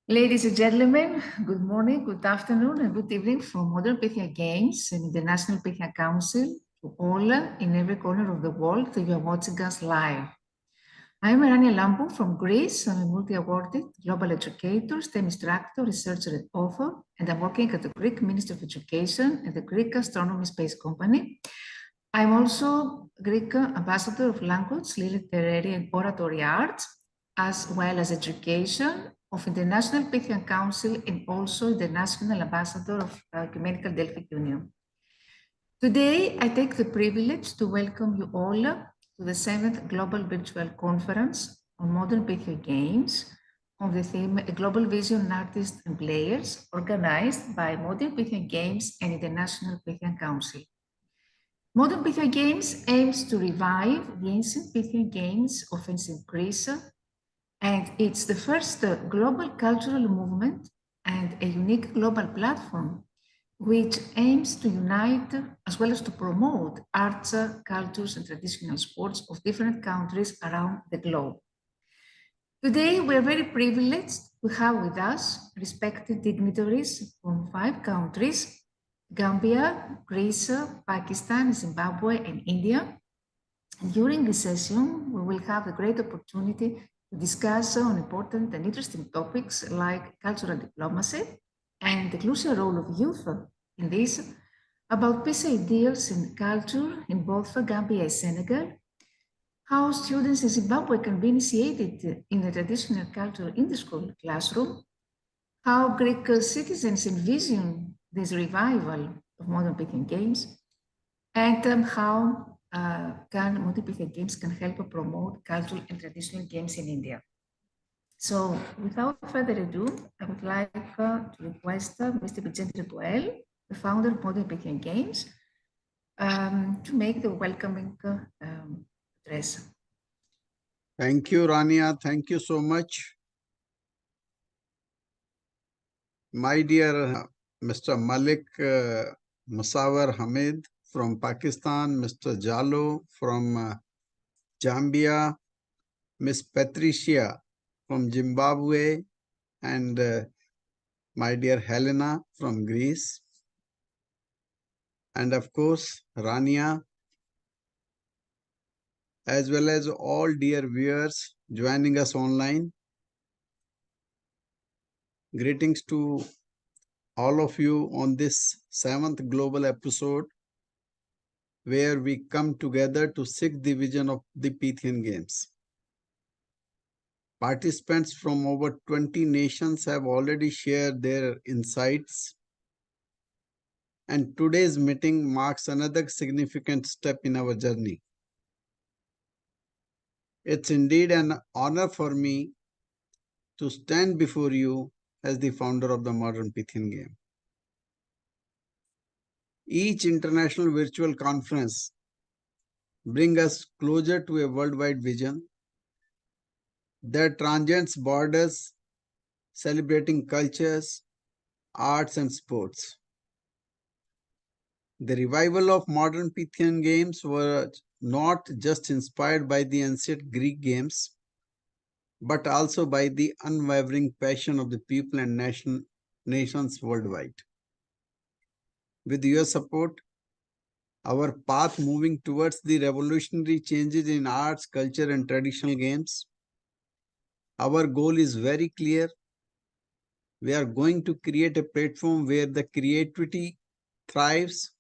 Ladies and gentlemen, good morning, good afternoon, and good evening from Modern Pythian Games and International Pythian Council to all in every corner of the world that you are watching us live. I'm Rania Lambu from Greece. I'm a multi-awarded global educator, STEM instructor, researcher, and author, and I'm working at the Greek Ministry of Education and the Greek Astronomy Space Company. I'm also Greek ambassador of language, literary, and oratory arts, as well as education of International Pythian Council and also the National Ambassador of Ecumenical Delphic Union. Today, I take the privilege to welcome you all to the 7th Global Virtual Conference on Modern Pythian Games on the theme A Global Vision Artists and Players, organized by Modern Pythian Games and International Pythian Council. Modern Pythian Games aims to revive the ancient Pythian games of ancient Greece, and it's the first global cultural movement and a unique global platform which aims to unite as well as to promote arts, cultures, and traditional sports of different countries around the globe. Today, we are very privileged to have with us respected dignitaries from 5 countries: Gambia, Greece, Pakistan, Zimbabwe, and India. And during this session, we will have a great opportunity to discuss on important and interesting topics like cultural diplomacy and the crucial role of youth in this, about peace ideals and culture in both Gambia and Senegal, how students in Zimbabwe can be initiated in the traditional culture in the school classroom, how Greek citizens envision this revival of Modern Pythian Games, and how Modern Pythian Games can help promote cultural and traditional games in India. So without further ado, I would like to request Mr. Vicente Puel, the founder of Modern Pythian Games, to make the welcoming address. Thank you, Rania. Thank you so much. My dear Mr. Malik Musawar Hamid from Pakistan, Mr. Jalo from Gambia, Miss Patricia from Zimbabwe, and my dear Helena from Greece, and of course Rania, as well as all dear viewers joining us online. Greetings to all of you on this 7th global episode, where we come together to seek the vision of the Pythian Games. Participants from over 20 nations have already shared their insights, and today's meeting marks another significant step in our journey. It's indeed an honor for me to stand before you as the founder of the Modern Pythian Game. Each international virtual conference brings us closer to a worldwide vision that transcends borders, celebrating cultures, arts, and sports. The revival of modern Pythian games were not just inspired by the ancient Greek games, but also by the unwavering passion of the people and nations worldwide. With your support, our path moving towards the revolutionary changes in arts, culture, and traditional games, our goal is very clear. We are going to create a platform where the creativity thrives,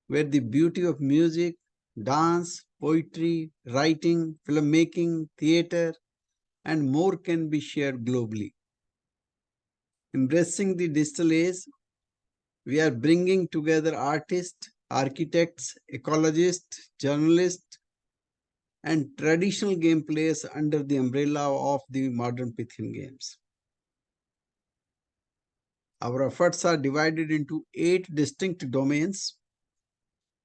where the beauty of music, dance, poetry, writing, filmmaking, theater, and more can be shared globally. Embracing the digital age, we are bringing together artists, architects, ecologists, journalists, and traditional game players under the umbrella of the Modern Pythian Games. Our efforts are divided into 8 distinct domains,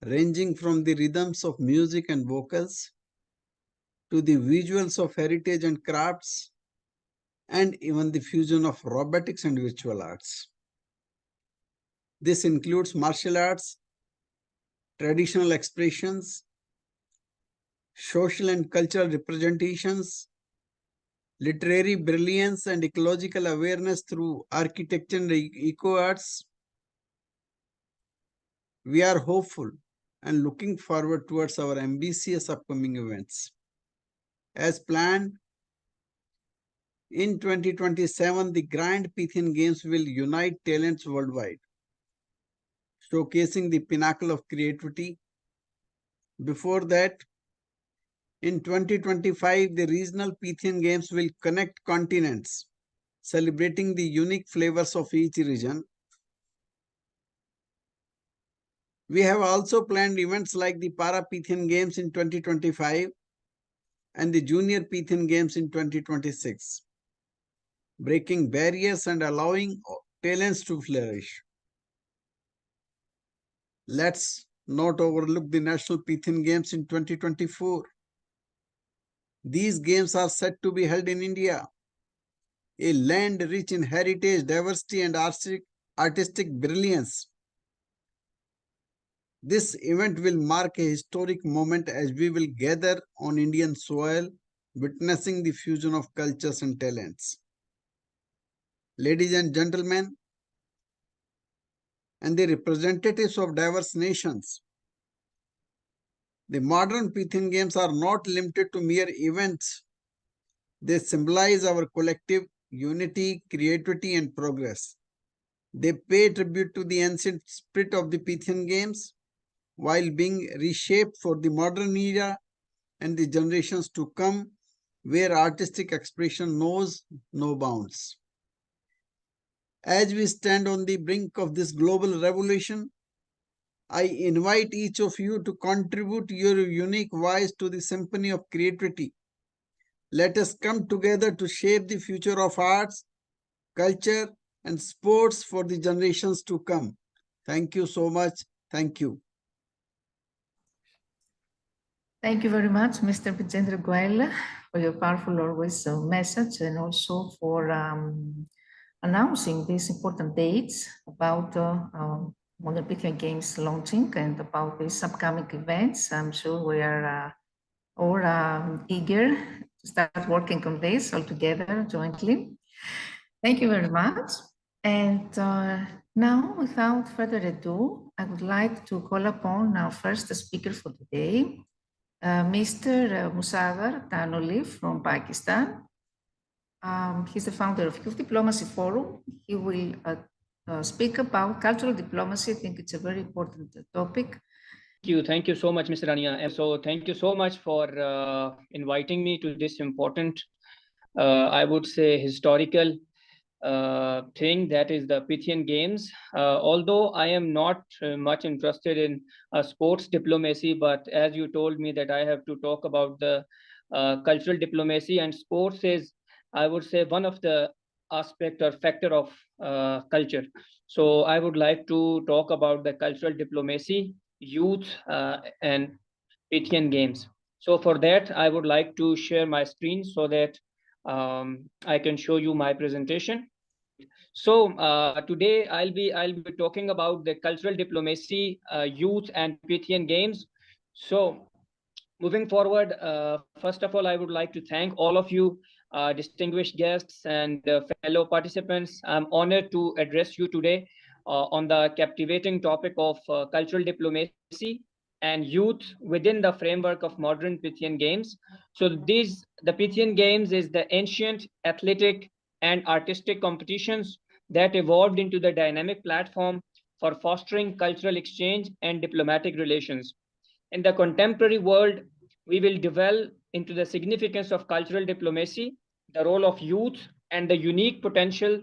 ranging from the rhythms of music and vocals to the visuals of heritage and crafts, and even the fusion of robotics and virtual arts. This includes martial arts, traditional expressions, social and cultural representations, literary brilliance, and ecological awareness through architecture and eco arts. We are hopeful and looking forward towards our ambitious upcoming events. As planned, in 2027, the Grand Pythian Games will unite talents worldwide, showcasing the pinnacle of creativity. Before that, in 2025, the regional Pythian Games will connect continents, celebrating the unique flavors of each region. We have also planned events like the Para-Pythian Games in 2025 and the Junior Pythian Games in 2026, breaking barriers and allowing talents to flourish. Let's not overlook the National Pythian Games in 2024. These games are set to be held in India, a land rich in heritage, diversity, and artistic brilliance. This event will mark a historic moment as we will gather on Indian soil, witnessing the fusion of cultures and talents. Ladies and gentlemen, and the representatives of diverse nations, the Modern Pythian Games are not limited to mere events. They symbolize our collective unity, creativity, and progress. They pay tribute to the ancient spirit of the Pythian Games while being reshaped for the modern era and the generations to come, where artistic expression knows no bounds. As we stand on the brink of this global revolution, I invite each of you to contribute your unique voice to the symphony of creativity. Let us come together to shape the future of arts, culture, and sports for the generations to come. Thank you so much. Thank you. Thank you very much, Mr. Vijendra Goel, for your powerful always message and also for announcing these important dates about Modern Pythian Games launching and about these upcoming events. I'm sure we are all eager to start working on this all together jointly. Thank you very much. And now, without further ado, I would like to call upon our first speaker for today, Mr. Musadar Tanoli from Pakistan. He's the founder of Youth Diplomacy Forum. He will speak about cultural diplomacy. I think it's a very important topic. Thank you so much, Mr. Rania. And so thank you so much for inviting me to this important, I would say, historical thing that is the Pythian Games. Although I am not much interested in sports diplomacy, but as you told me that I have to talk about the cultural diplomacy, and sports is, I would say, one of the aspect or factor of culture. So I would like to talk about the cultural diplomacy, youth, and Pythian Games. So for that, I would like to share my screen so that I can show you my presentation. So today I'll be talking about the cultural diplomacy, youth, and Pythian Games. So moving forward, first of all, I would like to thank all of you, distinguished guests and fellow participants. I'm honored to address you today on the captivating topic of cultural diplomacy and youth within the framework of modern Pythian Games. So the Pythian Games is the ancient athletic and artistic competitions that evolved into the dynamic platform for fostering cultural exchange and diplomatic relations. In the contemporary world, we will delve into the significance of cultural diplomacy, the role of youth, and the unique potential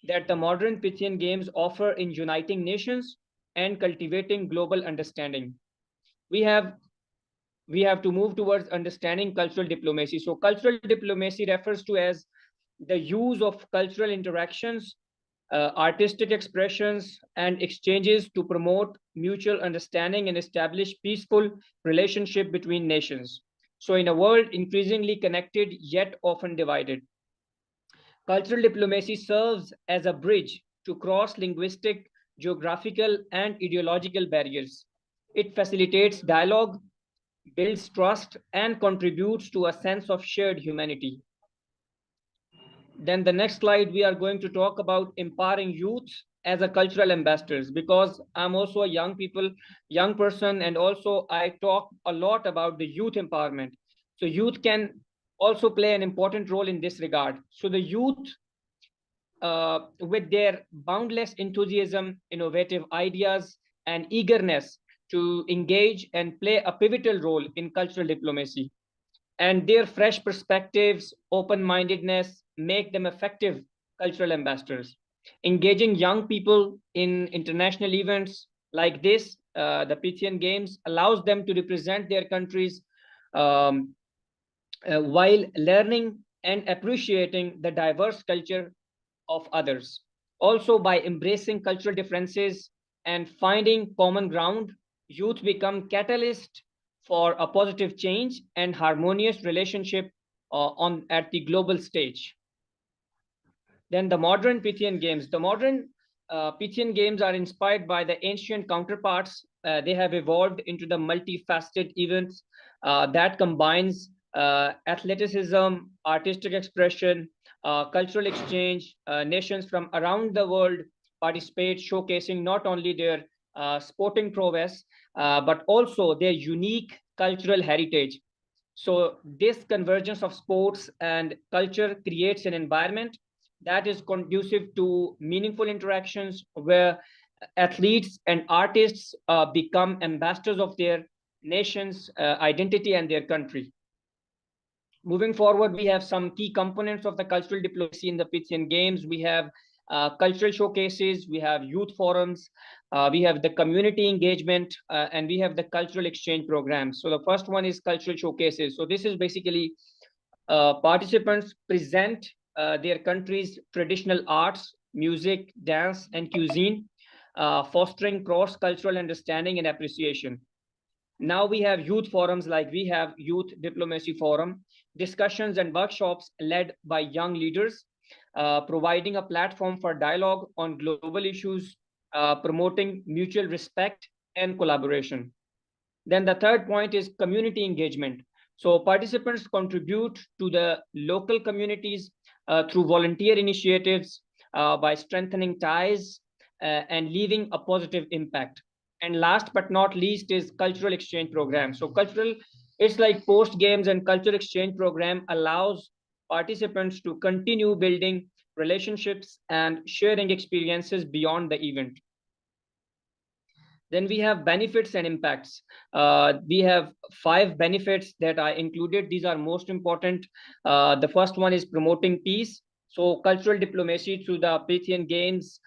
that the modern Pythian Games offer in uniting nations and cultivating global understanding. We have to move towards understanding cultural diplomacy. So cultural diplomacy refers to as the use of cultural interactions, artistic expressions, and exchanges to promote mutual understanding and establish peaceful relationship between nations. So in a world increasingly connected yet often divided, cultural diplomacy serves as a bridge to cross linguistic, geographical, and ideological barriers. It facilitates dialogue, builds trust, and contributes to a sense of shared humanity. Then the next slide, we are going to talk about empowering youth as a cultural ambassadors, because I'm also a young person, and also I talk a lot about the youth empowerment. So youth can also play an important role in this regard. So the youth, with their boundless enthusiasm, innovative ideas, and eagerness to engage and play a pivotal role in cultural diplomacy, and their fresh perspectives, open-mindedness make them effective cultural ambassadors. Engaging young people in international events like this, the Pythian Games, allows them to represent their countries, um, while learning and appreciating the diverse culture of others. Also, by embracing cultural differences and finding common ground, youth become catalyst for a positive change and harmonious relationship at the global stage. Then the modern Pythian Games. The modern Pythian Games are inspired by the ancient counterparts. They have evolved into the multifaceted events that combines athleticism, artistic expression, cultural exchange. Nations from around the world participate, showcasing not only their sporting prowess, but also their unique cultural heritage. So this convergence of sports and culture creates an environment that is conducive to meaningful interactions, where athletes and artists become ambassadors of their nation's identity and their country. Moving forward, we have some key components of the cultural diplomacy in the Pythian Games. We have cultural showcases, we have youth forums, we have the community engagement, and we have the cultural exchange programs. So the first one is cultural showcases. So this is basically participants present their country's traditional arts, music, dance, and cuisine, fostering cross-cultural understanding and appreciation. Now we have youth forums, like we have Youth Diplomacy Forum, discussions and workshops led by young leaders, providing a platform for dialogue on global issues, promoting mutual respect and collaboration. Then the third point is community engagement. So participants contribute to the local communities through volunteer initiatives, by strengthening ties and leaving a positive impact. And last but not least is cultural exchange program. So it's like post games and cultural exchange program allows participants to continue building relationships and sharing experiences beyond the event. Then we have benefits and impacts. We have 5 benefits that are included. These are most important. The first one is promoting peace. So cultural diplomacy through the Pythian Games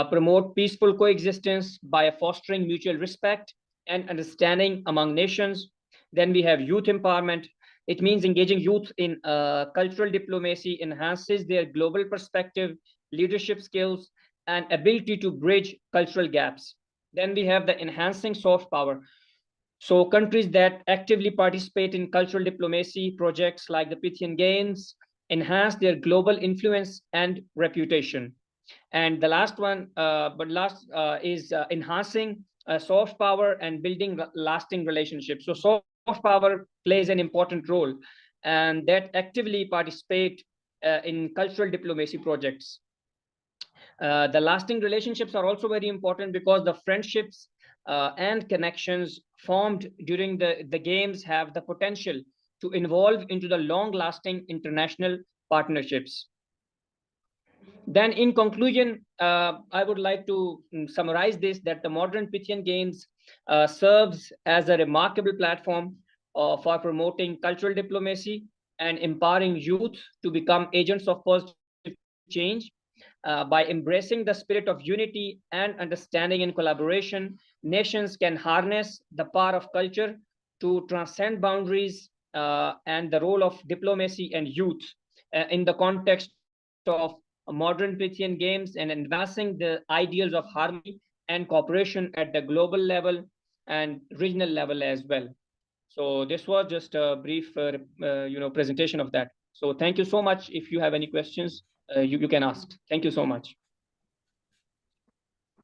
promote peaceful coexistence by fostering mutual respect and understanding among nations. Then we have youth empowerment. It means engaging youth in cultural diplomacy enhances their global perspective, leadership skills, and ability to bridge cultural gaps. Then we have the enhancing soft power. So countries that actively participate in cultural diplomacy projects like the Pythian Games enhance their global influence and reputation. And the last one, is enhancing soft power and building lasting relationships. So soft power plays an important role, and that actively participate in cultural diplomacy projects. The lasting relationships are also very important, because the friendships and connections formed during the games have the potential to evolve into the long-lasting international partnerships. Then in conclusion, I would like to summarize this, that the modern Pythian Games serves as a remarkable platform for promoting cultural diplomacy and empowering youth to become agents of positive change. By embracing the spirit of unity and understanding and collaboration, nations can harness the power of culture to transcend boundaries, and the role of diplomacy and youth in the context of modern Pythian Games, and advancing the ideals of harmony and cooperation at the global level and regional level as well. So this was just a brief presentation of that. So thank you so much. If you have any questions, you can ask. Thank you so much.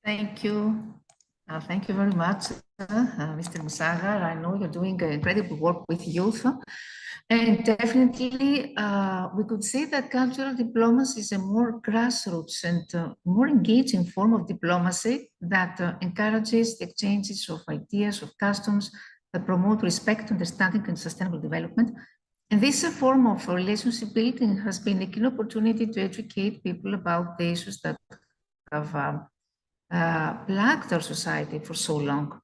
Thank you. Thank you very much, Mr. Musagar. I know you're doing incredible work with youth. And definitely, we could say that cultural diplomacy is a more grassroots and more engaging form of diplomacy that encourages the exchanges of ideas, of customs, that promote respect, understanding, and sustainable development. And this form of relationship building has been a key opportunity to educate people about the issues that have plagued our society for so long.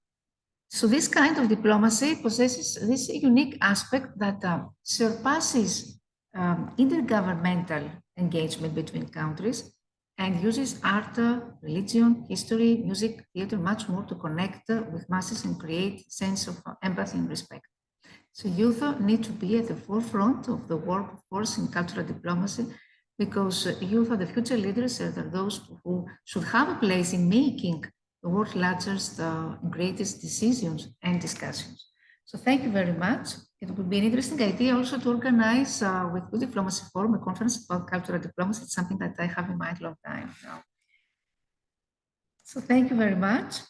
So this kind of diplomacy possesses this unique aspect that surpasses intergovernmental engagement between countries and uses art, religion, history, music, theater, much more to connect with masses and create sense of empathy and respect. So youth need to be at the forefront of the work, of course, in cultural diplomacy, because youth are the future leaders and are those who should have a place in making the world's largest and greatest decisions and discussions. So thank you very much. It would be an interesting idea also to organize with Good Diplomacy Forum a conference about cultural diplomacy. It's something that I have in mind a long time now. So thank you very much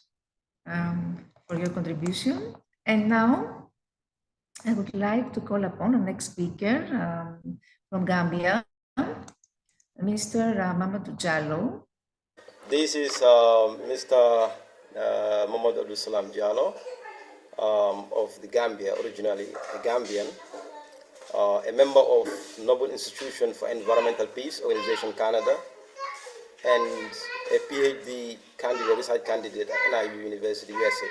for your contribution. And now I would like to call upon our next speaker from Gambia, Mr. Mamadou Jallo. This is Mr. Mamadou Abdul Salam Jallo of the Gambia, originally a Gambian, a member of Noble Institution for Environmental Peace, Organization Canada, and a PhD candidate, research candidate at NIU University, USA.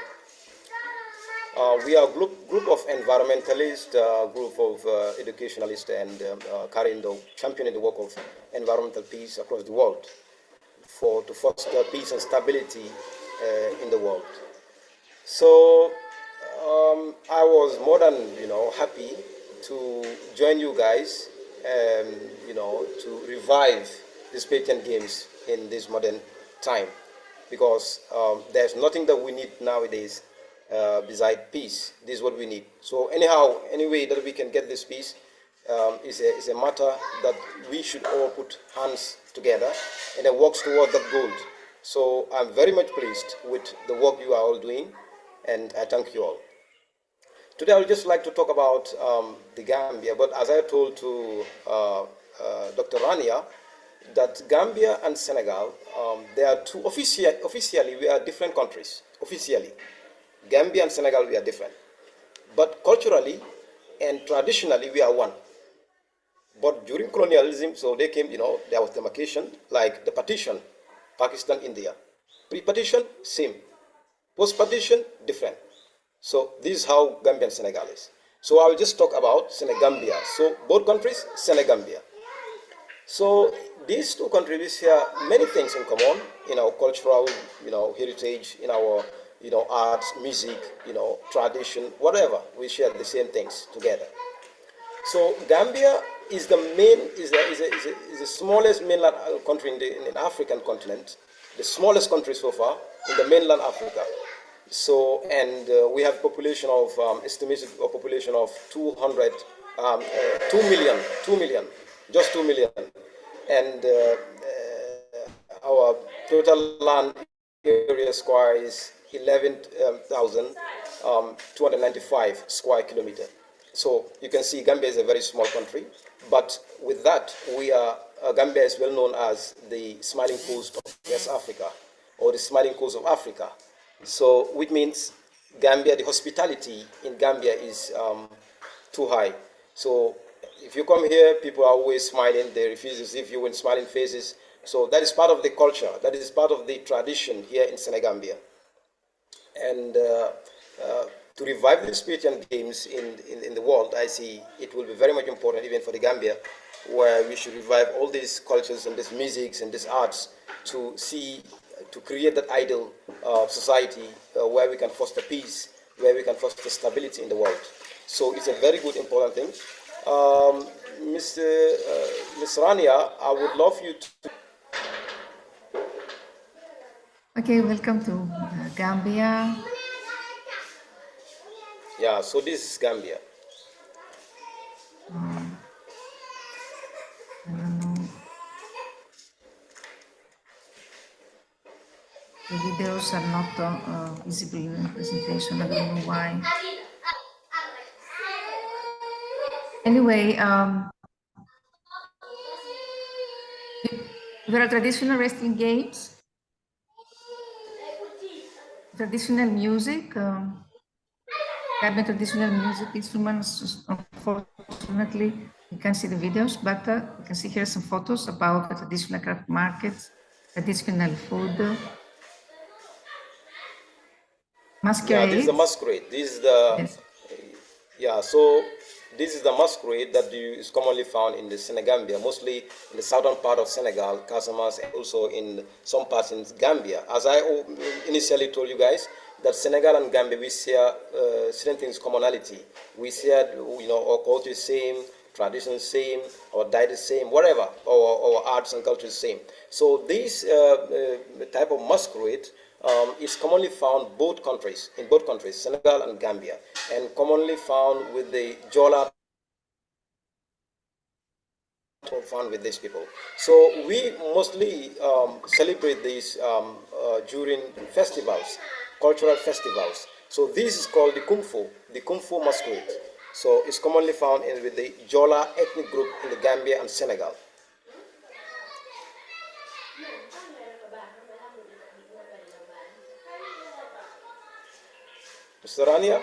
We are a group of environmentalists, group of educationalists, and championing the work of environmental peace across the world to foster peace and stability in the world. So I was more than happy to join you guys and to revive the Pythian Games in this modern time, because there's nothing that we need nowadays beside peace. This is what we need. So anyhow, any way that we can get this peace is a matter that we should all put hands together and then work toward that goal. So I'm very much pleased with the work you are all doing, and I thank you all. Today I would just like to talk about the Gambia, but as I told to Dr. Rania, that Gambia and Senegal, they are two, officially we are different countries, officially. Gambia and Senegal, we are different. But culturally and traditionally, we are one. But during colonialism, so they came, there was demarcation, like the partition, Pakistan, India. Pre-partition, same. Post-partition, different. So this is how Gambia and Senegal is. So I will just talk about Senegambia. So both countries, Senegambia. So these two countries share many things in common in our cultural, heritage, in our, arts, music, tradition, whatever. We share the same things together. So Gambia is the smallest mainland country in the African continent, the smallest country so far in the mainland Africa. So, and we have population of estimated population of 2 million, just 2 million, and our total land area square is 11,295 square kilometer. So you can see Gambia is a very small country, but with that, Gambia is well known as the smiling coast of West Africa, or the smiling coast of Africa. So which means Gambia, the hospitality in Gambia is too high. So if you come here, people are always smiling, they refuse to see you with smiling faces. So that is part of the culture, that is part of the tradition here in Senegambia. And to revive the Pythian Games in the world, I see it will be very much important even for the Gambia, where we should revive all these cultures and these musics and these arts to create that ideal of society where we can foster peace, where we can foster stability in the world. So it's a very good, important thing. Ms. Rania, I would love you to... Okay, welcome to Gambia. Yeah, so this is Gambia. I don't know. The videos are not visible in the presentation. I don't know why. Anyway, there are traditional wrestling games, traditional music, Gambian traditional music instruments. Unfortunately, you can't see the videos, but you can see here some photos about the traditional craft markets, traditional food, masquerades. Yeah, this is the masquerade. This is the Yes. yeah. So this is the masquerade that is commonly found in the Senegambia, mostly in the southern part of Senegal, Casamance, and also in some parts in Gambia. As I initially told you guys, that Senegal and Gambia, we share certain things commonality. We share, our culture is same, tradition same, our diet is same, whatever, our arts and culture is same. So this type of masquerade is commonly found in both countries, Senegal and Gambia, and commonly found with the Jola, found with these people. So we mostly celebrate this during festivals, cultural festivals. So this is called the Kung Fu masquerade. So it's commonly found with the Jola ethnic group in the Gambia and Senegal. Mr. Rania?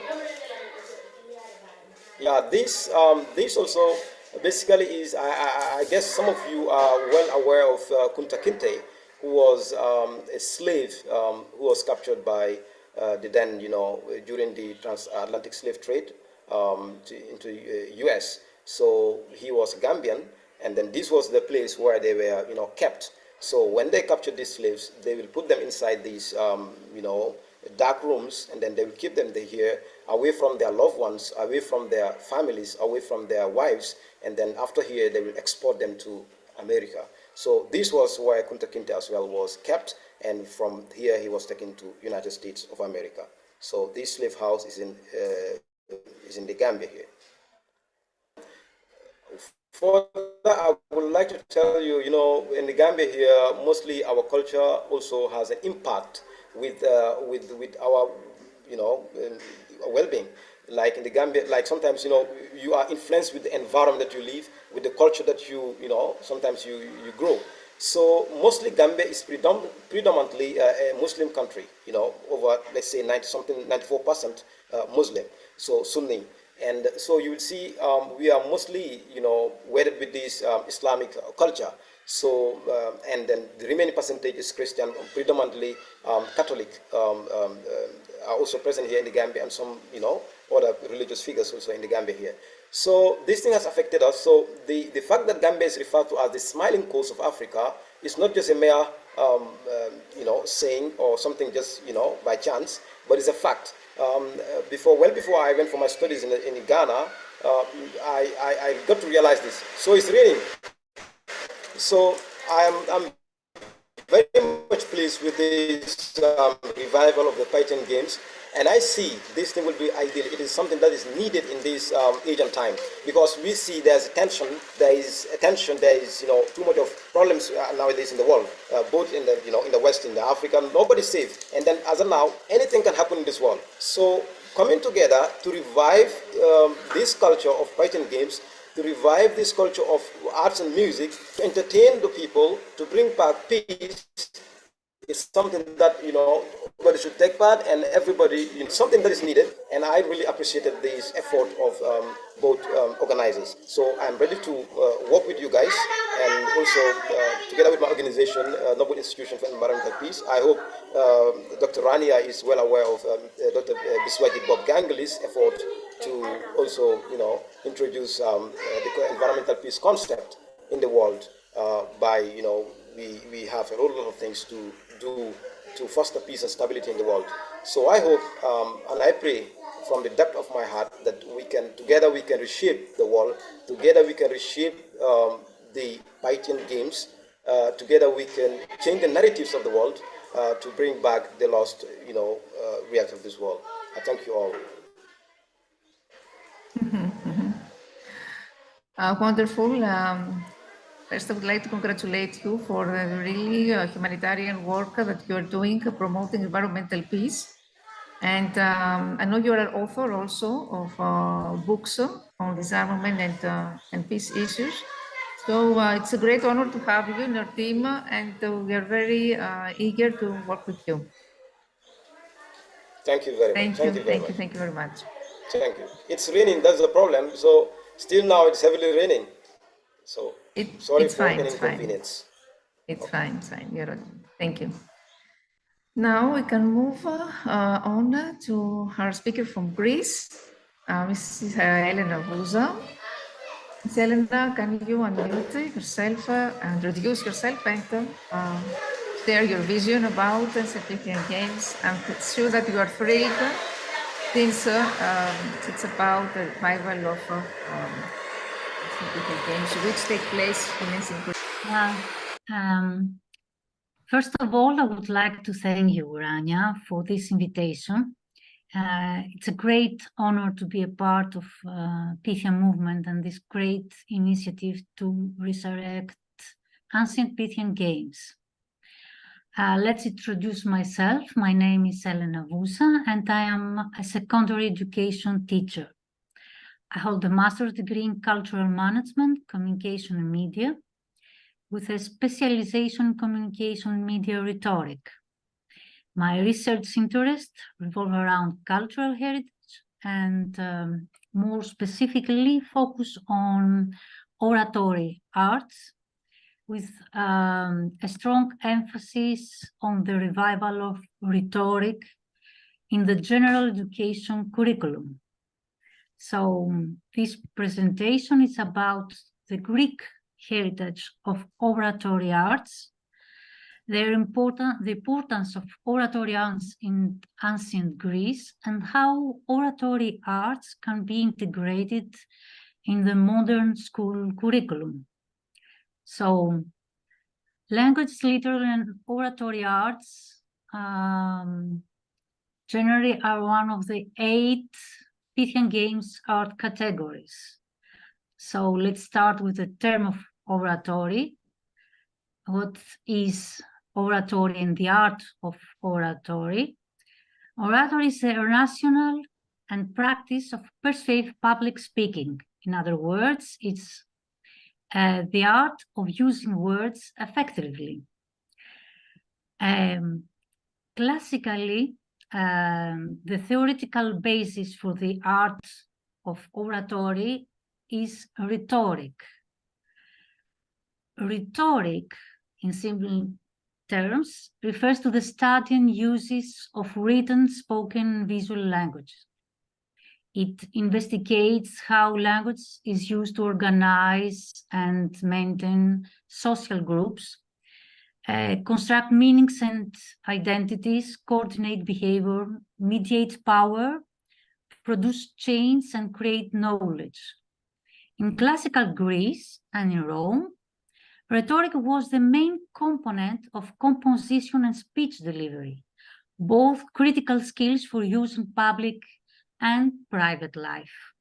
Yeah, this also basically is, I guess some of you are well aware of Kunta Kinte, who was a slave who was captured by the then, during the transatlantic slave trade into US. So he was Gambian, and then this was the place where they were, kept. So when they captured these slaves, they will put them inside these, dark rooms, and then they will keep them here away from their loved ones, away from their families, away from their wives, and then after here they will export them to America. So this was where Kunta Kinte as well was kept, and from here he was taken to United States of America. So this slave house is in the Gambia here. Further, I would like to tell you, in the Gambia here, mostly our culture also has an impact with our, well-being. Like in the Gambia, like sometimes, you are influenced with the environment that you live, with the culture that you sometimes you grow. So mostly Gambia is predominantly a Muslim country, over, let's say 94% Muslim, so Sunni. And so you will see we are mostly, wedded with this Islamic culture. So, and then the remaining percentage is Christian, predominantly Catholic, are also present here in the Gambia, and some, other religious figures also in the Gambia here. So this thing has affected us. So the fact that Gambia is referred to as the smiling coast of Africa is not just a mere, saying or something just, by chance, but it's a fact. Well before I went for my studies in Ghana, I got to realize this. So it's raining. So I'm very much pleased with this revival of the Pythian Games, and I see this thing will be ideal. It is something that is needed in this age and time, because we see there's tension, there is too much of problems nowadays in the world, both in the in the West, in the Africa. Nobody's safe, and then as of now, anything can happen in this world. So coming together to revive this culture of Pythian Games, to revive this culture of arts and music, to entertain the people, to bring back peace, is something that everybody should take part, and everybody, something that is needed. And I really appreciated this effort of both organizers. So I'm ready to work with you guys, and also together with my organization, Noble Institution for Environmental Peace. I hope Dr. Rania is well aware of Dr. Biswaji Bob Ganguly's effort to also introduce the environmental peace concept in the world by we have a lot of things to do to foster peace and stability in the world. So I hope and I pray from the depth of my heart that together we can reshape the world, together we can reshape the Pythian Games, together we can change the narratives of the world to bring back the lost reality of this world. I thank you all. Wonderful. First, I would like to congratulate you for the really humanitarian work that you are doing, promoting environmental peace. And I know you are an author also of books on disarmament and peace issues. So it's a great honor to have you in our team, and we are very eager to work with you. Thank you very much. Thank you very much. Thank you. It's raining, that's the problem. So still now it's heavily raining. So sorry for any inconvenience. It's fine. Thank you. Now we can move on to our speaker from Greece, Mrs. Elena Vouza. Ms. Elena, can you unmute yourself and introduce yourself and share your vision about Pythian Games? I'm sure that you are thrilled since it's about the revival of Pythian Games, which take place in ancient Greece. First of all, I would like to thank you, Rania, for this invitation. It's a great honor to be a part of Pythian movement and this great initiative to resurrect ancient Pythian games. Let's introduce myself. My name is Elena Vouza, and I am a secondary education teacher. I hold a master's degree in cultural management, communication and media, with a specialization in communication and media rhetoric. My research interests revolve around cultural heritage and more specifically focus on oratory arts with a strong emphasis on the revival of rhetoric in the general education curriculum. So this presentation is about the Greek heritage of oratory arts, the importance of oratory arts in ancient Greece, and how oratory arts can be integrated in the modern school curriculum. So, language, literary, and oratory arts generally are one of the 8 Pythian Games art categories. So let's start with the term of oratory. What is oratory and the art of oratory? Oratory is a rational and practice of persuasive public speaking. In other words, it's the art of using words effectively. Classically, the theoretical basis for the art of oratory is rhetoric. Rhetoric, in simple terms, refers to the study and uses of written, spoken, visual language. It investigates how language is used to organize and maintain social groups, construct meanings and identities, coordinate behavior, mediate power, produce change, and create knowledge. In classical Greece and in Rome, rhetoric was the main component of composition and speech delivery, both critical skills for use in public and private life.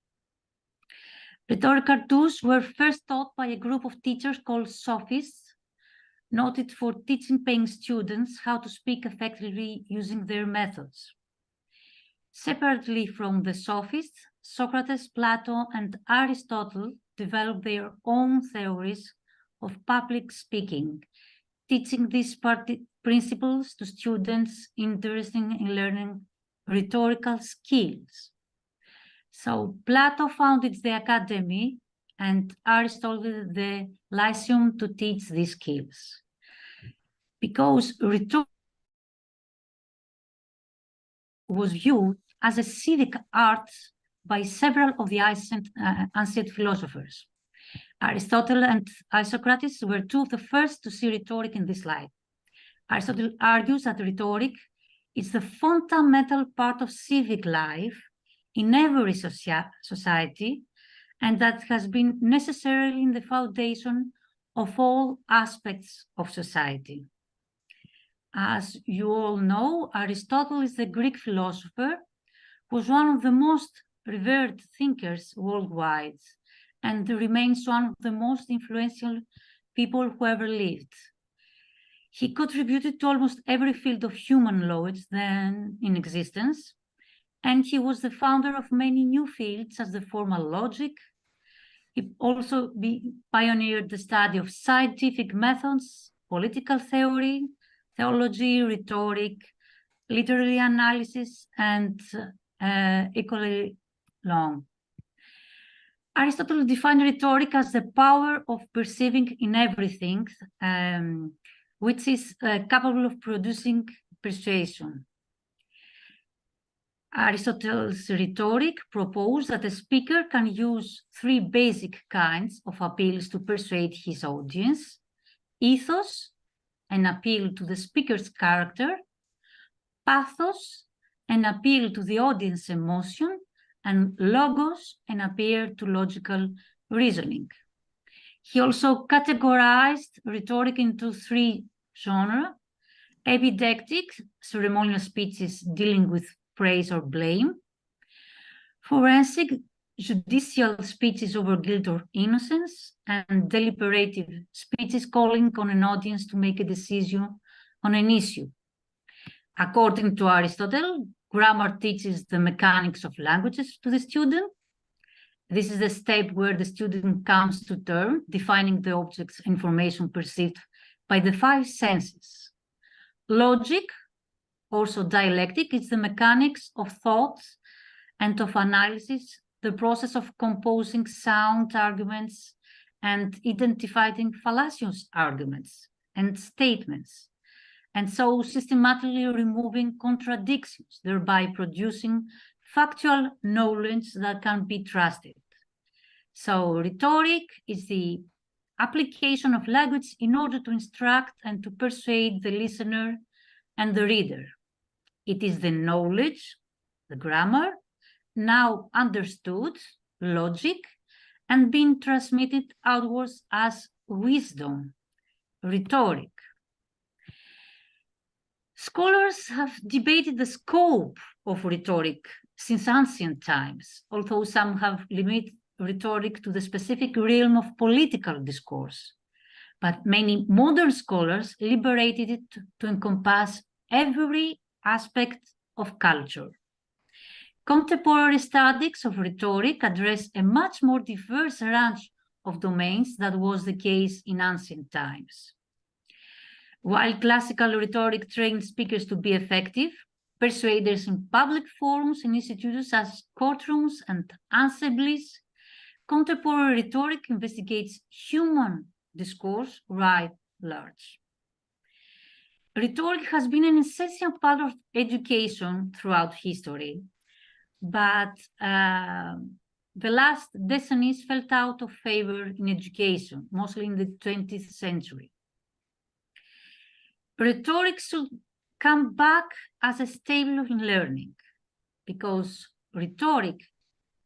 Rhetorical tools were first taught by a group of teachers called sophists, noted for teaching paying students how to speak effectively using their methods. Separately from the sophists, Socrates, Plato, and Aristotle developed their own theories of public speaking, teaching these principles to students interested in learning rhetorical skills. So Plato founded the academy and Aristotle the Lyceum to teach these skills. Because rhetoric was viewed as a civic art by several of the ancient philosophers. Aristotle and Isocrates were 2 of the first to see rhetoric in this light. Aristotle argues that rhetoric is the fundamental part of civic life in every society, and that has been necessarily in the foundation of all aspects of society. As you all know, Aristotle is the Greek philosopher who was one of the most revered thinkers worldwide and remains one of the most influential people who ever lived. He contributed to almost every field of human knowledge then in existence, and he was the founder of many new fields as the formal logic. He also pioneered the study of scientific methods, political theory, theology, rhetoric, literary analysis, and equally long. Aristotle defined rhetoric as the power of perceiving in everything, which is capable of producing persuasion. Aristotle's rhetoric proposed that a speaker can use three basic kinds of appeals to persuade his audience: ethos, an appeal to the speaker's character; pathos, an appeal to the audience emotion; and logos, an appeal to logical reasoning. He also categorized rhetoric into three genres: epidectic, ceremonial speeches dealing with praise or blame; forensic, judicial speeches over guilt or innocence; and deliberative speeches calling on an audience to make a decision on an issue. According to Aristotle, grammar teaches the mechanics of languages to the student. This is the step where the student comes to terms, defining the object's information perceived by the five senses. Logic, also dialectic, is the mechanics of thoughts and of analysis, the process of composing sound arguments and identifying fallacious arguments and statements, and so systematically removing contradictions, thereby producing factual knowledge that can be trusted. So rhetoric is the application of language in order to instruct and to persuade the listener and the reader. It is the knowledge, the grammar, now understood, logic, and being transmitted outwards as wisdom, rhetoric. Scholars have debated the scope of rhetoric since ancient times, although some have limited rhetoric to the specific realm of political discourse. But many modern scholars liberated it to encompass every aspect of culture. Contemporary studies of rhetoric address a much more diverse range of domains than was the case in ancient times. While classical rhetoric trained speakers to be effective, persuaders in public forums and institutions as courtrooms and assemblies, contemporary rhetoric investigates human discourse writ large. Rhetoric has been an essential part of education throughout history, but the last decades fell out of favor in education, mostly in the 20th century. Rhetoric should come back as a staple of learning, because rhetoric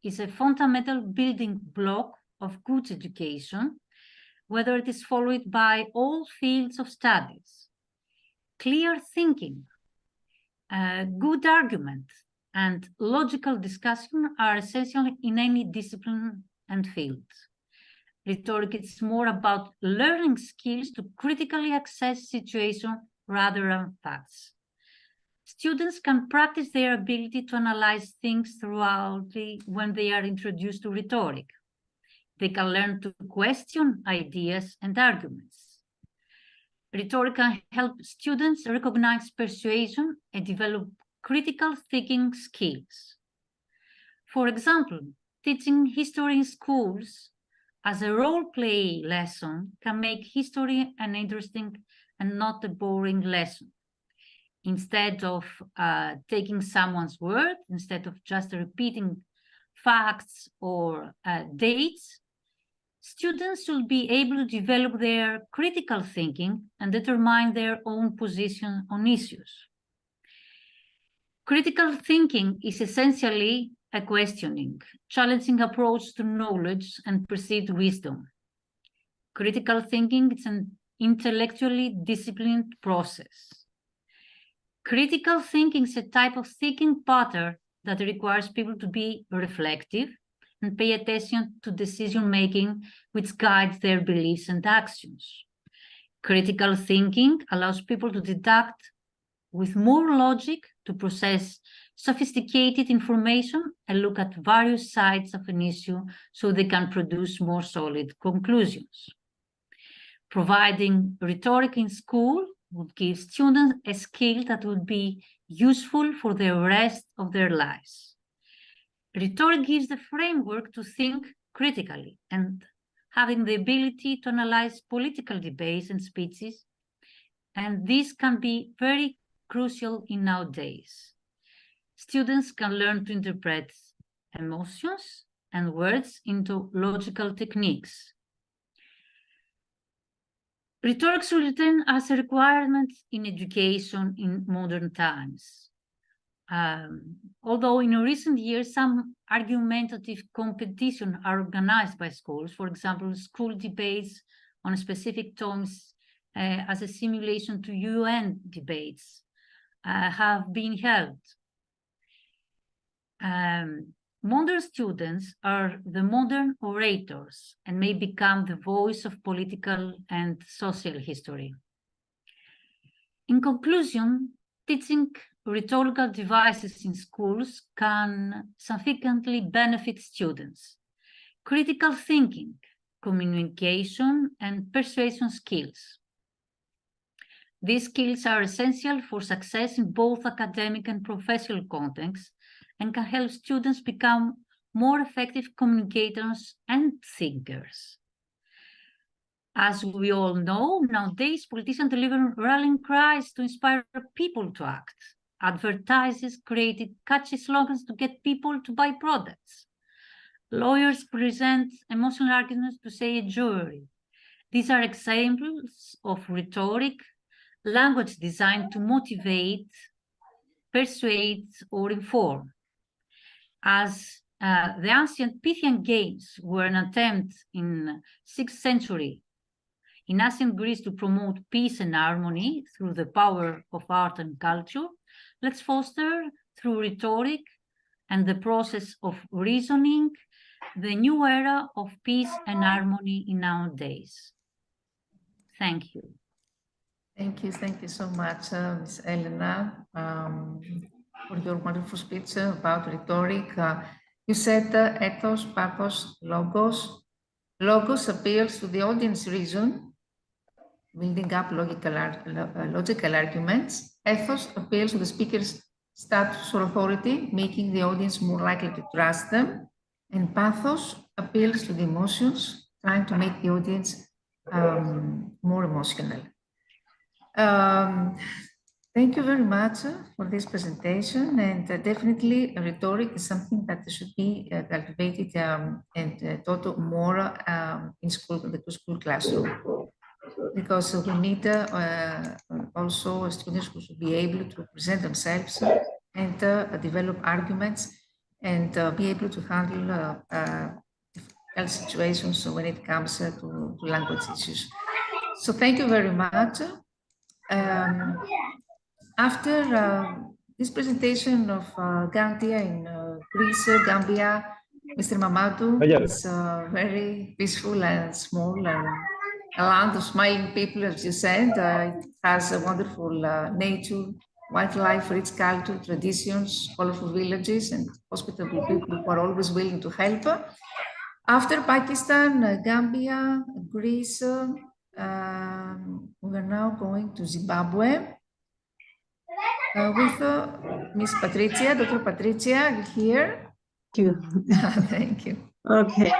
is a fundamental building block of good education, whether it is followed by all fields of studies. Clear thinking, good argument, and logical discussion are essential in any discipline and field. Rhetoric is more about learning skills to critically assess situations rather than facts. Students can practice their ability to analyze things thoroughly when they are introduced to rhetoric. They can learn to question ideas and arguments. Rhetoric can help students recognize persuasion and develop critical thinking skills. For example, teaching history in schools as a role-play lesson can make history an interesting and not a boring lesson. Instead of taking someone's word, instead of just repeating facts or dates, students should be able to develop their critical thinking and determine their own position on issues. Critical thinking is essentially a questioning, challenging approach to knowledge and perceived wisdom. Critical thinking is an intellectually disciplined process. Critical thinking is a type of thinking pattern that requires people to be reflective and pay attention to decision-making which guides their beliefs and actions. Critical thinking allows people to deduct with more logic to process sophisticated information and look at various sides of an issue so they can produce more solid conclusions. Providing rhetoric in school would give students a skill that would be useful for the rest of their lives. Rhetoric gives the framework to think critically, and having the ability to analyze political debates and speeches, and this can be very crucial in nowadays. Students can learn to interpret emotions and words into logical techniques. Rhetoric should return as a requirement in education in modern times. Although in recent years, some argumentative competitions are organized by schools, for example, school debates on specific topics as a simulation to UN debates have been held. Modern students are the modern orators and may become the voice of political and social history. In conclusion, teaching rhetorical devices in schools can significantly benefit students. Critical thinking, communication, and persuasion skills. These skills are essential for success in both academic and professional contexts and can help students become more effective communicators and thinkers. As we all know, nowadays politicians deliver rallying cries to inspire people to act. Advertisers created catchy slogans to get people to buy products. Lawyers present emotional arguments to say a jury. These are examples of rhetoric, language designed to motivate, persuade, or inform. As the ancient Pythian Games were an attempt in 6th century in ancient Greece to promote peace and harmony through the power of art and culture, let's foster through rhetoric and the process of reasoning the new era of peace and harmony in our days. Thank you. Thank you so much, Ms. Elena, for your wonderful speech about rhetoric. You said ethos, pathos, logos. Logos appeals to the audience reason, building up logical arguments. Ethos appeals to the speaker's status or authority, making the audience more likely to trust them. And pathos appeals to the emotions, trying to make the audience more emotional. Thank you very much for this presentation, and definitely rhetoric is something that should be cultivated and taught more in school, the school classroom, because we need also students who should be able to present themselves and develop arguments and be able to handle difficult situations when it comes to language issues. So thank you very much. After this presentation of Gambia in Greece, Gambia, Mr. Mamadou is very peaceful and small and a land of smiling people, as you said. It has a wonderful nature, wildlife, rich culture, traditions, colorful villages, and hospitable people who are always willing to help. After Pakistan, Gambia, Greece, we are now going to Zimbabwe with Miss Patricia, Dr. Patricia, here. Thank you. Thank you. Okay.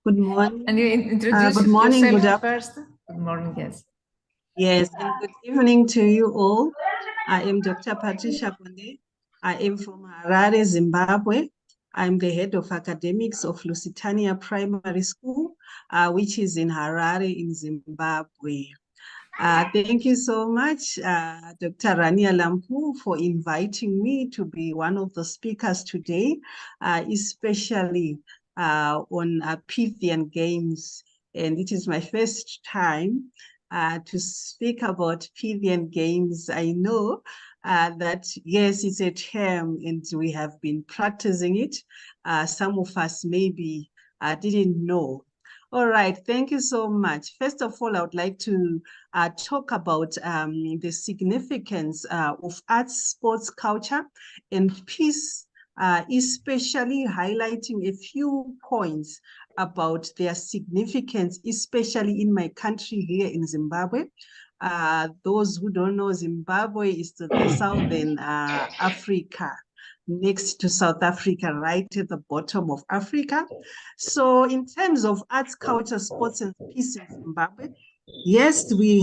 Good morning. And you introduce good morning, yourself first. Good morning, yes. Yes, and good evening to you all. I am Dr. Patricia Konde. I am from Harare, Zimbabwe. I'm the head of academics of Lusitania Primary School, which is in Harare in Zimbabwe. Thank you so much, Dr. Rania Lampu, for inviting me to be one of the speakers today, especially on Pythian Games. And it is my first time to speak about Pythian Games. I know that, yes, it's a term and we have been practicing it. Some of us maybe didn't know. All right, thank you so much. First of all, I would like to talk about the significance of arts, sports, culture, and peace, especially highlighting a few points about their significance, especially in my country here in Zimbabwe. Those who don't know, Zimbabwe is the southern Africa, next to South Africa, right at the bottom of Africa. So in terms of arts, culture, sports, and peace in Zimbabwe, yes, we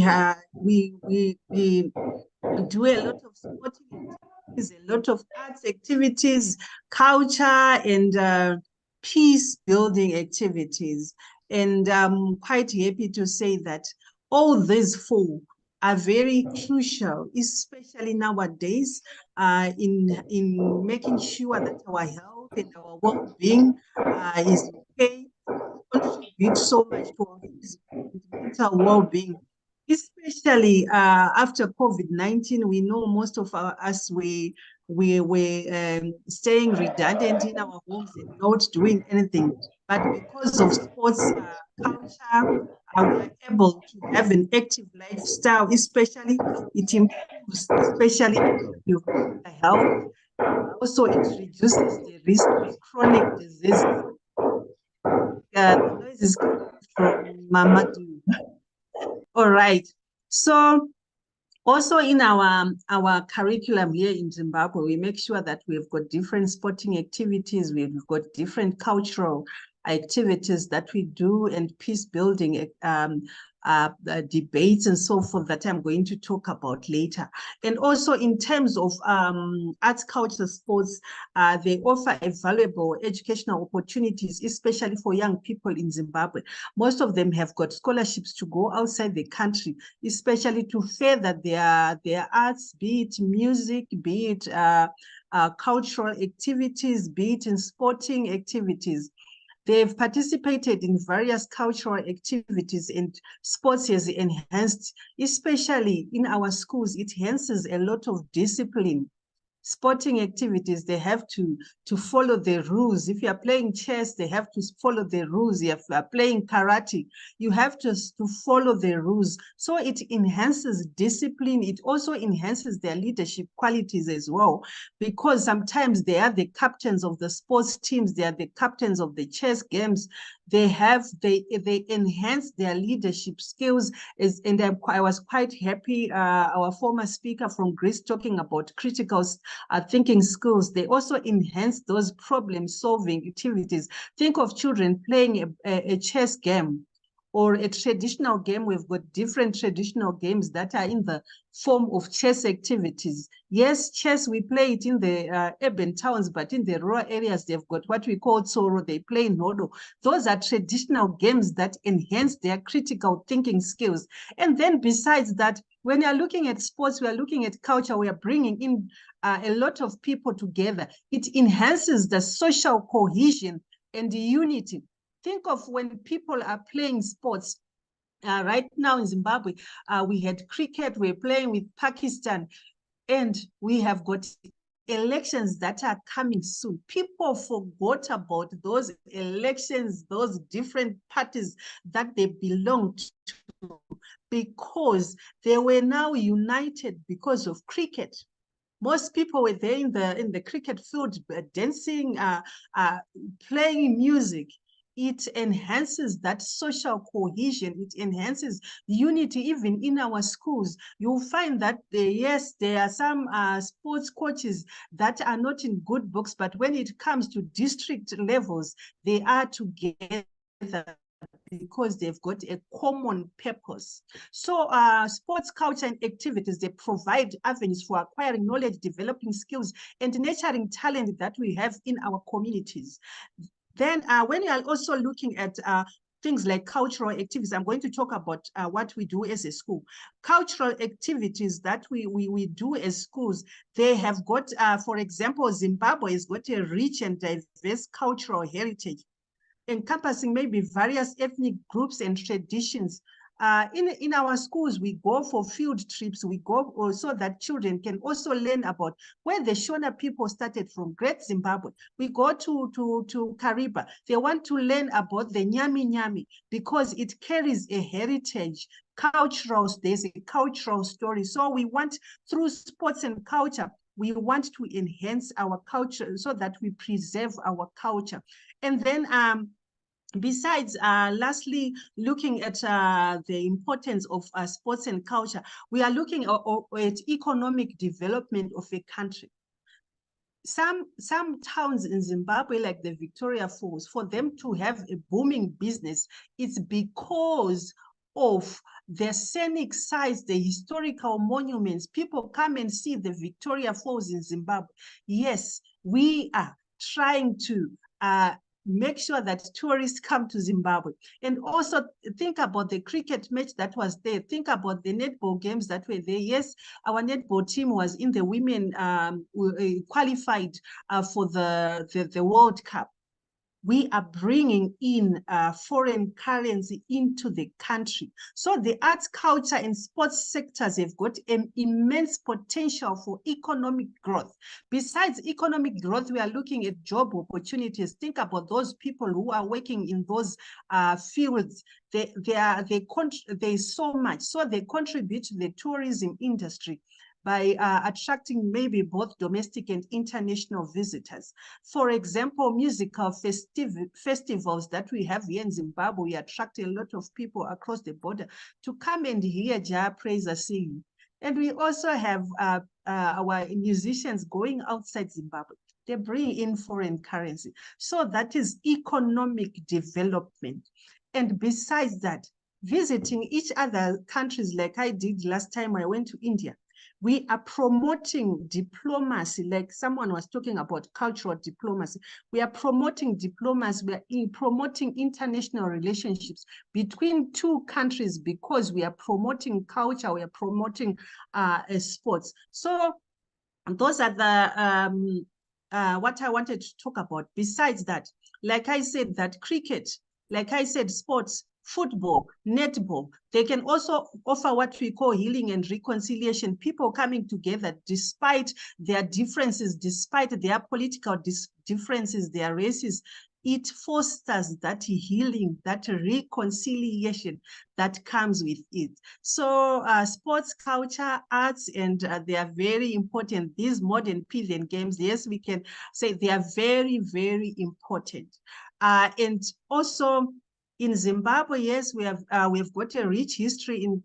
do a lot of sporting activities, a lot of arts activities, culture, and peace building activities. And I'm quite happy to say that all these four are very crucial, especially nowadays, in making sure that our health and our well-being is okay, contribute so much to our physical and mental well-being. Especially after COVID-19, we know most of us we were staying redundant in our homes and not doing anything. But because of sports culture, we are able to have an active lifestyle, especially it improves, especially your health. Also, it reduces the risk of chronic diseases. The noise is coming from Mamadou. All right. So also in our curriculum here in Zimbabwe, we make sure that we've got different sporting activities, we've got different cultural activities that we do, and peace building debates and so forth that I'm going to talk about later. And also in terms of arts, culture, sports, they offer a valuable educational opportunities, especially for young people in Zimbabwe. Most of them have got scholarships to go outside the country, especially to further their arts, be it music, be it cultural activities, be it in sporting activities. They've participated in various cultural activities, and sports has enhanced, especially in our schools, it enhances a lot of discipline. Sporting activities, they have to follow the rules. If you are playing chess, they have to follow the rules. If you are playing karate, you have to follow the rules. So it enhances discipline. It also enhances their leadership qualities as well, because sometimes they are the captains of the sports teams, they are the captains of the chess games. They enhance their leadership skills. And I was quite happy, our former speaker from Greece talking about critical thinking skills. They also enhance those problem-solving activities. Think of children playing a chess game or a traditional game. We've got different traditional games that are in the form of chess activities. Yes, chess, we play it in the urban towns, but in the rural areas, they've got what we call tsoro, they play nodo. Those are traditional games that enhance their critical thinking skills. And then besides that, when you're looking at sports, we are looking at culture, we are bringing in a lot of people together. It enhances the social cohesion and the unity. Think of when people are playing sports. Right now in Zimbabwe, we had cricket, we're playing with Pakistan, and we have got elections that are coming soon. People forgot about those elections, those different parties that they belonged to, because they were now united because of cricket. Most people were there in the cricket field, dancing, playing music. It enhances that social cohesion. It enhances unity even in our schools. You'll find that, yes, there are some sports coaches that are not in good books, but when it comes to district levels, they are together because they've got a common purpose. So sports, culture, and activities, they provide avenues for acquiring knowledge, developing skills, and nurturing talent that we have in our communities. Then when you are also looking at things like cultural activities, I'm going to talk about what we do as a school. Cultural activities that we do as schools, they have got, for example, Zimbabwe has got a rich and diverse cultural heritage, encompassing maybe various ethnic groups and traditions. in our schools, we go for field trips. We go so that children can also learn about where the Shona people started from, Great Zimbabwe. We go to Kariba. They want to learn about the Nyami Nyami because it carries a heritage, there's a cultural story. So we want, through sports and culture, we want to enhance our culture so that we preserve our culture. And then besides, lastly, looking at the importance of sports and culture, we are looking at economic development of a country. Some towns in Zimbabwe, like the Victoria Falls, for them to have a booming business, it's because of the scenic sites, the historical monuments. People come and see the Victoria Falls in Zimbabwe. Yes, we are trying to make sure that tourists come to Zimbabwe. And also think about the cricket match that was there. Think about the netball games that were there. Yes, our netball team was in the women qualified for the World Cup. We are bringing in foreign currency into the country. So the arts, culture, and sports sectors have got an immense potential for economic growth. Besides economic growth, we are looking at job opportunities. Think about those people who are working in those fields. There's so much. So they contribute to the tourism industry by attracting maybe both domestic and international visitors. For example, musical festivals that we have here in Zimbabwe, we attract a lot of people across the border to come and hear Jah Praiser sing. And we also have our musicians going outside Zimbabwe. They bring in foreign currency. So that is economic development. And besides that, visiting each other countries like I did last time I went to India, we are promoting diplomacy, like someone was talking about cultural diplomacy. We are promoting diplomacy, we are promoting international relationships between two countries because we are promoting culture, we are promoting sports. So those are the what I wanted to talk about. Besides that, like I said, that cricket, like I said, sports, football, netball, they can also offer what we call healing and reconciliation, people coming together despite their differences, despite their political differences, their races. It fosters that healing, that reconciliation that comes with it. So sports, culture, arts, and they are very important. These modern Pythian games, yes, we can say they are very, very important. And also, in Zimbabwe, yes, we've got a rich history in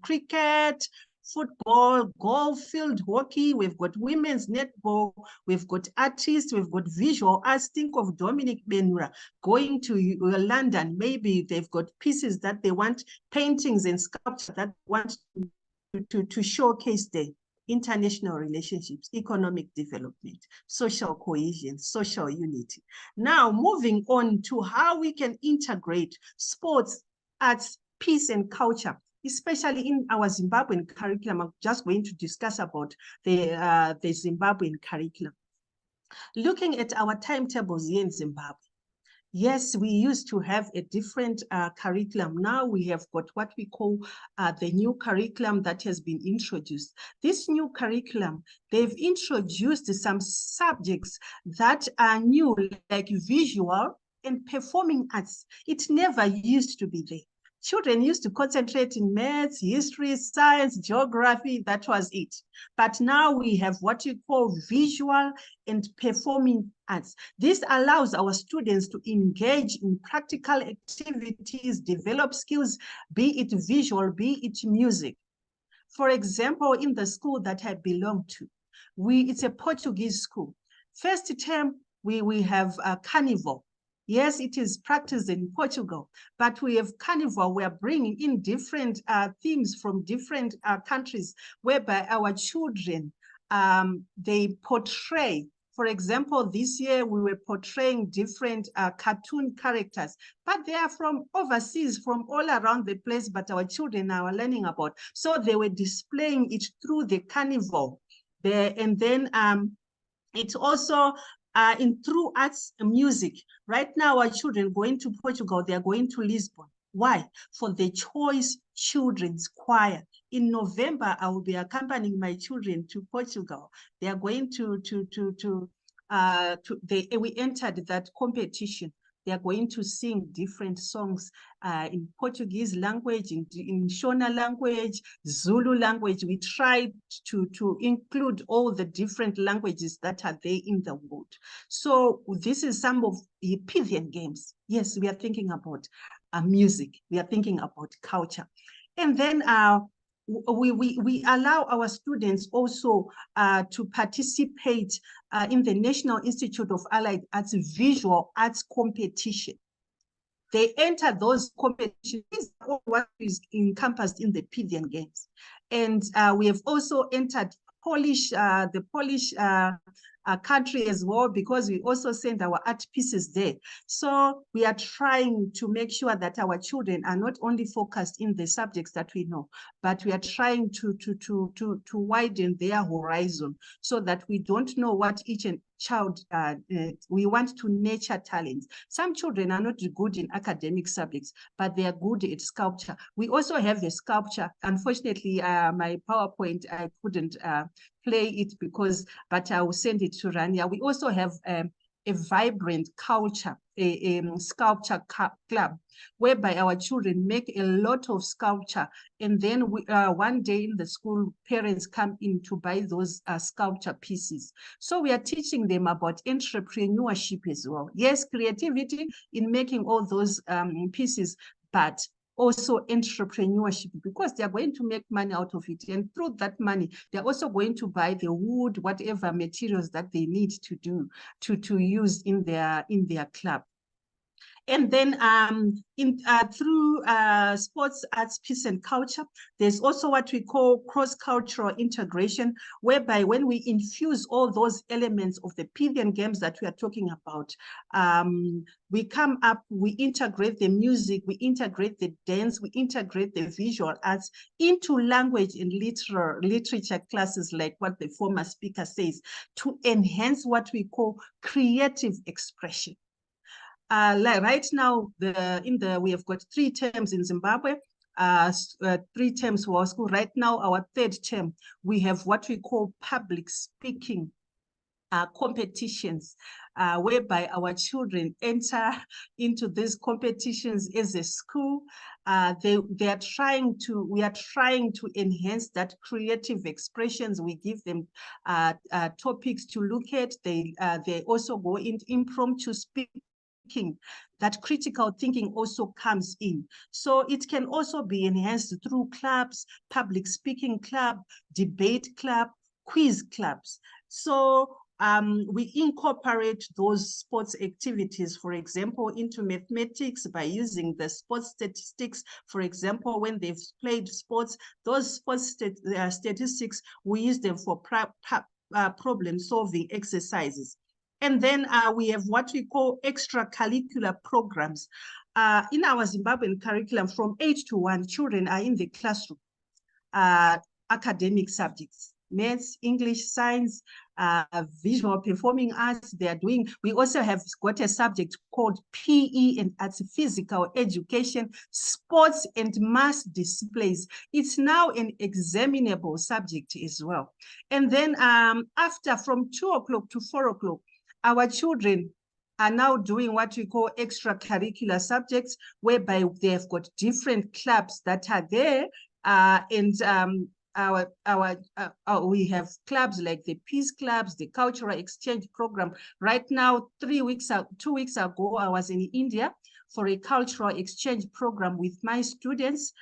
cricket, football, golf, field hockey. We've got women's netball. We've got artists. We've got visual arts. Think of Dominic Benura going to London. Maybe they've got pieces that they want, paintings and sculpture that want to showcase there. International relationships, economic development, social cohesion, social unity. Now, moving on to how we can integrate sports, arts, peace, and culture, especially in our Zimbabwean curriculum. I'm just going to discuss about the Zimbabwean curriculum. Looking at our timetables here in Zimbabwe, yes, we used to have a different curriculum. Now we have got what we call the new curriculum that has been introduced. This new curriculum, they've introduced some subjects that are new, like visual and performing arts. It never used to be there. Children used to concentrate in maths, history, science, geography, that was it. But now we have what you call visual and performing arts. This allows our students to engage in practical activities, develop skills, be it visual, be it music. For example, in the school that I belong to, it's a Portuguese school. First term, we have a carnival. Yes, it is practiced in Portugal, but we have carnival. We are bringing in different themes from different countries, whereby our children, they portray. For example, this year we were portraying different cartoon characters, but they are from overseas, from all around the place, but our children are learning about. So they were displaying it through the carnival there. And then it's also through arts and music. Right now, our children going to Portugal, they are going to Lisbon. Why? For the Choice Children's Choir. In November, I will be accompanying my children to Portugal. They are going we entered that competition. They are going to sing different songs in Portuguese language, in Shona language, Zulu language. We tried to include all the different languages that are there in the world. So this is some of the Pythian games. Yes, we are thinking about music. We are thinking about culture. And then we allow our students also to participate in the National Institute of Allied Arts Visual Arts Competition. They enter those competitions. This is all what is encompassed in the Pythian Games. And we have also entered the Polish country as well, because we also send our art pieces there. So we are trying to make sure that our children are not only focused in the subjects that we know, but we are trying to widen their horizon, so that we don't know what each child, we want to nurture talents. Some children are not good in academic subjects, but they are good at sculpture. We also have a sculpture. Unfortunately, my PowerPoint, I couldn't play it but I will send it to Rania. We also have a vibrant culture, a sculpture club, whereby our children make a lot of sculpture. And then one day in the school, parents come in to buy those sculpture pieces. So we are teaching them about entrepreneurship as well. Yes, creativity in making all those pieces, but also entrepreneurship, because they are going to make money out of it. And through that money, they're also going to buy the wood, whatever materials that they need to do to use in their club. And then through sports, arts, peace, and culture, there's also what we call cross-cultural integration, whereby when we infuse all those elements of the Pythian games that we are talking about, we come up, we integrate the music, we integrate the dance, we integrate the visual arts into language and literature classes, like what the former speaker says, to enhance what we call creative expression. Right now, we have got 3 terms in Zimbabwe, 3 terms for our school. Right now, our 3rd term, we have what we call public speaking competitions, whereby our children enter into these competitions as a school. We are trying to enhance that creative expressions. We give them topics to look at. They also go into impromptu speaking. That critical thinking also comes in. So it can also be enhanced through clubs, public speaking club, debate club, quiz clubs. So we incorporate those sports activities, for example, into mathematics by using the sports statistics. For example, when they've played sports, those sports statistics, we use them for problem-solving exercises. And then we have what we call extracurricular programs. In our Zimbabwean curriculum, from 8 to 1, children are in the classroom, academic subjects, maths, English, science, visual performing arts, they are doing. We also have got a subject called PE and arts, physical education, sports and mass displays. It's now an examinable subject as well. And then after, from 2 o'clock to 4 o'clock, our children are now doing what we call extracurricular subjects, whereby they have got different clubs that are there, we have clubs like the peace clubs, the cultural exchange program. Right now, 2 weeks ago, I was in India for a cultural exchange program with my students,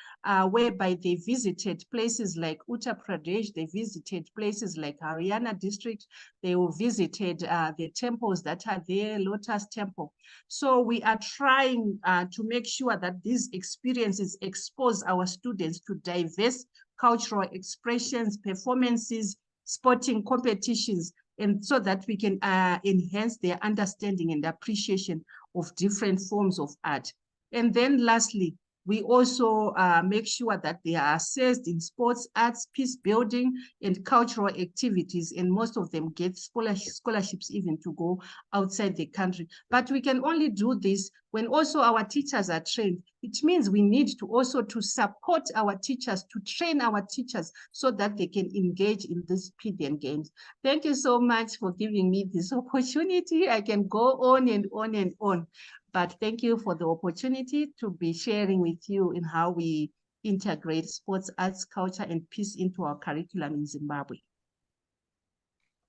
whereby they visited places like Uttar Pradesh, they visited places like Haryana district, they visited the temples that are there, Lotus Temple. So we are trying to make sure that these experiences expose our students to diverse cultural expressions, performances, sporting competitions, and so that we can enhance their understanding and appreciation of different forms of art. And then lastly, we also make sure that they are assessed in sports, arts, peace building, and cultural activities, and most of them get scholarships even to go outside the country. But we can only do this when also our teachers are trained, it means we need to also to support our teachers, to train our teachers so that they can engage in these Pythian games. Thank you so much for giving me this opportunity. I can go on and on and on, but thank you for the opportunity to be sharing with you in how we integrate sports, arts, culture, and peace into our curriculum in Zimbabwe.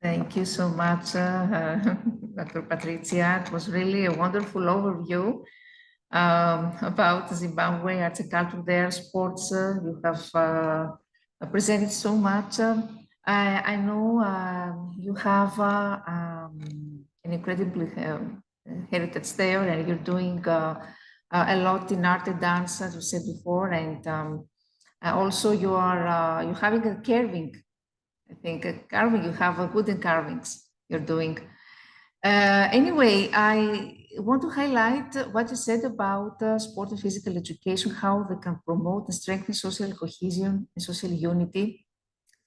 Thank you so much, Dr. Patricia. It was really a wonderful overview about Zimbabwe, arts and culture there, sports. You have presented so much. I know you have an incredible heritage there, and you're doing a lot in art and dance, as you said before, and also you are you're having a carving. I think carving, you have a good in carvings you're doing. Anyway, I want to highlight what you said about sport and physical education, how they can promote and strengthen social cohesion and social unity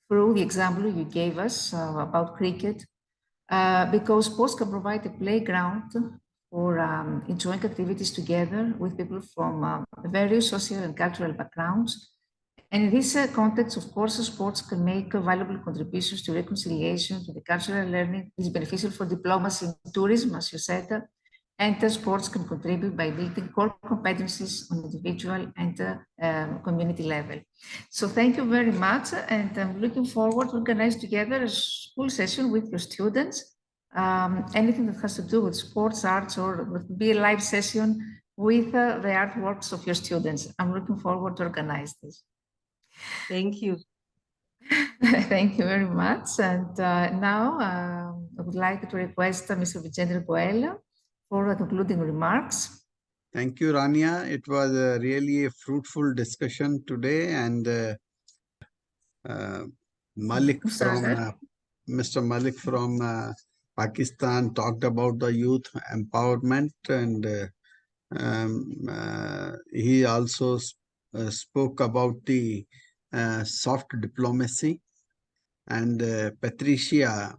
through the example you gave us about cricket, because sports can provide a playground for enjoying activities together with people from various social and cultural backgrounds. And in this context, of course, sports can make valuable contributions to reconciliation, to the cultural learning. It's beneficial for diplomacy and tourism, as you said, and sports can contribute by building core competencies on individual and community level. So thank you very much, and I'm looking forward to organize together a school session with your students. Anything that has to do with sports, arts, or it would be a live session with the artworks of your students. I'm looking forward to organize this. Thank you. Thank you very much. And now I would like to request Mr. Vicente Goela for the concluding remarks. Thank you, Rania. It was really a fruitful discussion today, and Malik from Mr. Malik from Pakistan talked about the youth empowerment, and he also spoke about the soft diplomacy, and Patricia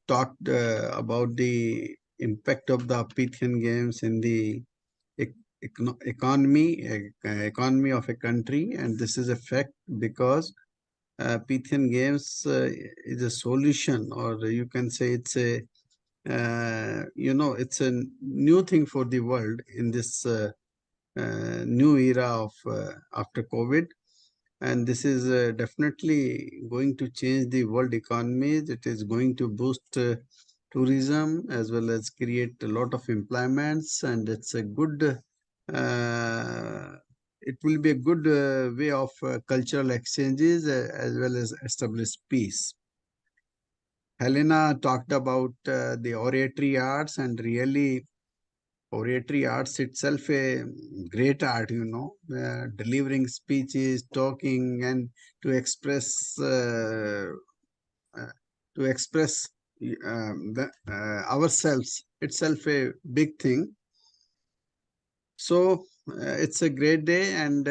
talked about the impact of the Pythian Games in the economy of a country, and this is a fact because Pythian Games is a solution, or you can say it's a it's a new thing for the world in this new era of after COVID. And this is definitely going to change the world economy. It is going to boost tourism as well as create a lot of employments, and it's a good, it will be a good way of cultural exchanges as well as establish peace. Helena talked about the oratory arts, and really oratory arts itself a great art, delivering speeches, talking, and to express ourselves itself a big thing. So it's a great day, and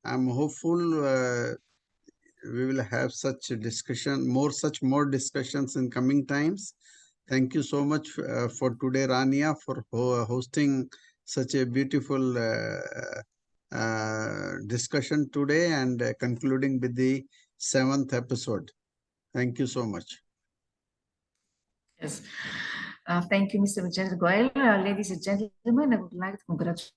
I'm hopeful we will have such a discussion, more discussions in coming times. Thank you so much for today, Rania, for hosting such a beautiful discussion today, and concluding with the 7th episode. Thank you so much. Yes. Thank you, Mr. Vicente Goela. Ladies and gentlemen, I would like to congratulate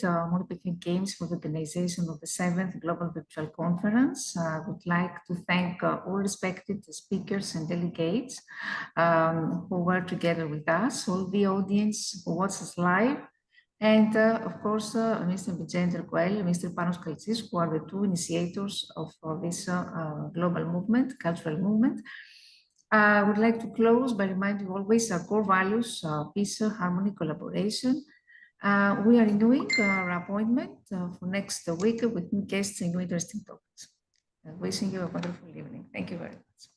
Modern Pythian Games for the organization of the 7th Global Virtual Conference. I would like to thank all respected speakers and delegates who were together with us, all the audience who watched us live, and of course, Mr. Vicente Goela and Mr. Panos Kaltsis, who are the two initiators of this global movement, cultural movement. I would like to close by reminding you always our core values, peace, harmony, collaboration. We are renewing our appointment for next week with new guests and new interesting topics. Wishing you a wonderful evening. Thank you very much.